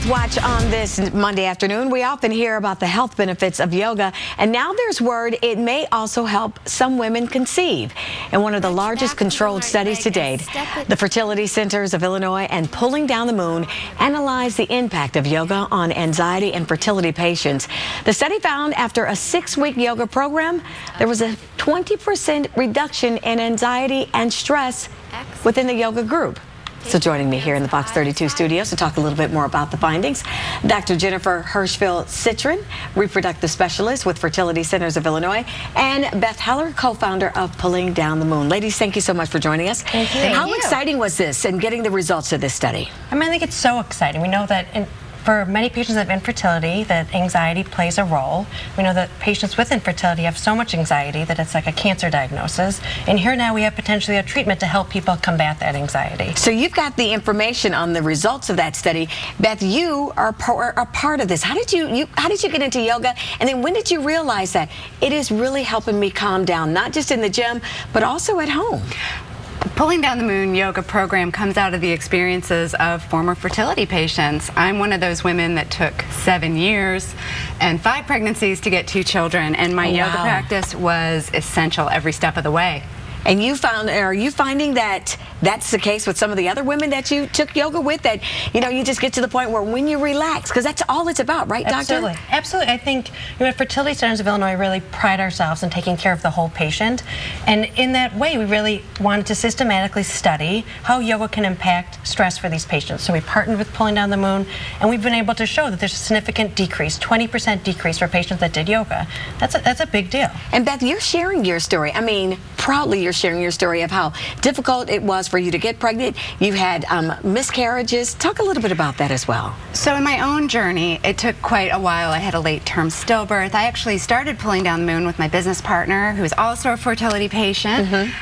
Health Watch on this Monday afternoon. We often hear about the health benefits of yoga, and now there's word it may also help some women conceive. In one of the largest controlled studies to date, the Fertility Centers of Illinois and Pulling Down the Moon analyzed the impact of yoga on anxiety and fertility patients. The study found after a 6-week yoga program, there was a 20% reduction in anxiety and stress within the yoga group. So joining me here in the Fox 32 studios to talk a little bit more about the findings, Dr. Jennifer Hirshfeld-Cytron, reproductive specialist with Fertility Centers of Illinois, and Beth, co-founder of Pulling Down the Moon. Ladies, thank you so much for joining us. Thank you. How exciting was this and getting the results of this study? I mean, I think it's so exciting. We know that for many patients that have infertility, that anxiety plays a role. We know that patients with infertility have so much anxiety that it's like a cancer diagnosis. And here now we have potentially a treatment to help people combat that anxiety. So you've got the information on the results of that study. Beth, you are a part of this. How did you get into yoga? And then when did you realize that it is really helping me calm down, not just in the gym, but also at home? Pulling Down the Moon yoga program comes out of the experiences of former fertility patients. I'm one of those women that took 7 years and 5 pregnancies to get 2 children, and my yoga practice was essential every step of the way. And are you finding that that's the case with some of the other women that you took yoga with, that, you know, you just get to the point where when you relax, because that's all it's about, right, Absolutely. Doctor? Absolutely. I think, at Fertility Centers of Illinois really pride ourselves in taking care of the whole patient. And in that way, we really wanted to systematically study how yoga can impact stress for these patients. So we partnered with Pulling Down the Moon, and we've been able to show that there's a significant decrease, 20% decrease for patients that did yoga. That's a big deal. And Beth, you're sharing your story. I mean, proudly you're sharing your story of how difficult it was for you to get pregnant. You had miscarriages. Talk a little bit about that as well. So in my own journey, it took quite a while. I had a late-term stillbirth. I actually started Pulling Down the Moon with my business partner, who is also a fertility patient,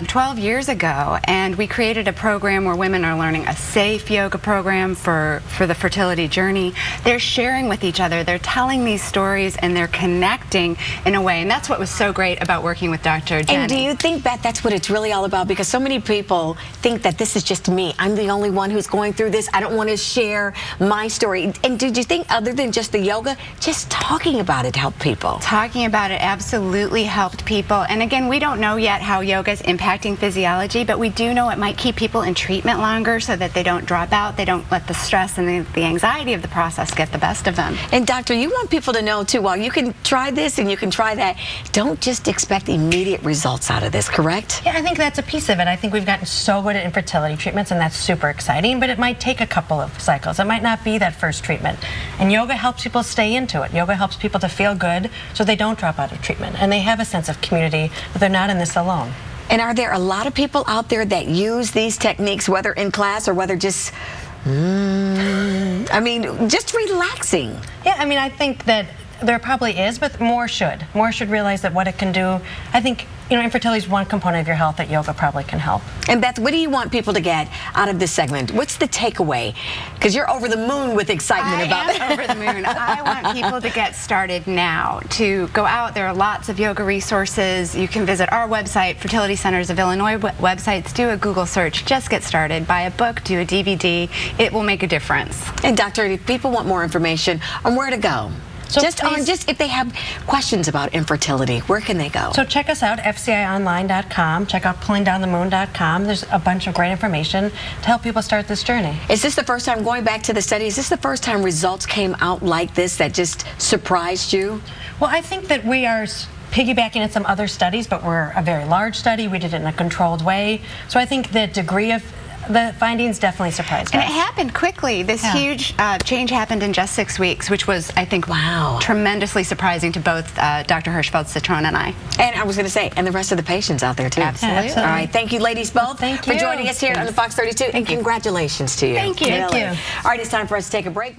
12 years ago. And we created a program where women are learning a safe yoga program for the fertility journey. They're sharing with each other. They're telling these stories, and they're connecting in a way. And that's what was so great about working with Dr. Jenny. And do you think, Beth, that's what it's really all about? Because so many people think that this is just me. I'm the only one who's going through this. I don't want to share my story. And did you think, other than just the yoga, just talking about it helped people? Talking about it absolutely helped people. And again, we don't know yet how yoga is impacting physiology, but we do know it might keep people in treatment longer so that they don't drop out. They don't let the stress and the anxiety of the process get the best of them. And doctor, you want people to know too, while you can try this and you can try that, don't just expect immediate results out of this, correct? Yeah, I think that's a piece of it. I think we've gotten so good at infertility treatments, and that's super exciting, but it might take a couple of cycles. It might not be that first treatment. And yoga helps people stay into it. Yoga helps people to feel good so they don't drop out of treatment, and they have a sense of community, that they're not in this alone. And are there a lot of people out there that use these techniques, whether in class or whether just, I mean, just relaxing? Yeah, I mean, I think that there probably is, but more should. More should realize that what it can do. I think, infertility is one component of your health that yoga probably can help. And Beth, what do you want people to get out of this segment? What's the takeaway? Because you're over the moon with excitement about it. I am over the moon. I want people to get started now, to go out. There are lots of yoga resources. You can visit our website, Fertility Centers of Illinois websites. Do a Google search. Just get started. Buy a book. Do a DVD. It will make a difference. And doctor, if people want more information on where to go, so just if they have questions about infertility, where can they go? So check us out, fcionline.com. Check out pullingdownthemoon.com. There's a bunch of great information to help people start this journey. Is this the first time, going back to the study, is this the first time results came out like this that just surprised you? Well, I think that we are piggybacking on some other studies, but we're a very large study. We did it in a controlled way. So I think the degree of the findings definitely surprised us. And it happened quickly. This huge change happened in just 6 weeks, which was, I think, tremendously surprising to both Dr. Hirshfeld-Cytron and I. And I was going to say, and the rest of the patients out there, too. Absolutely. All right. Thank you, ladies, both, for joining us here on the Fox 32. And congratulations to you. Thank you. Thank you. All right, it's time for us to take a break.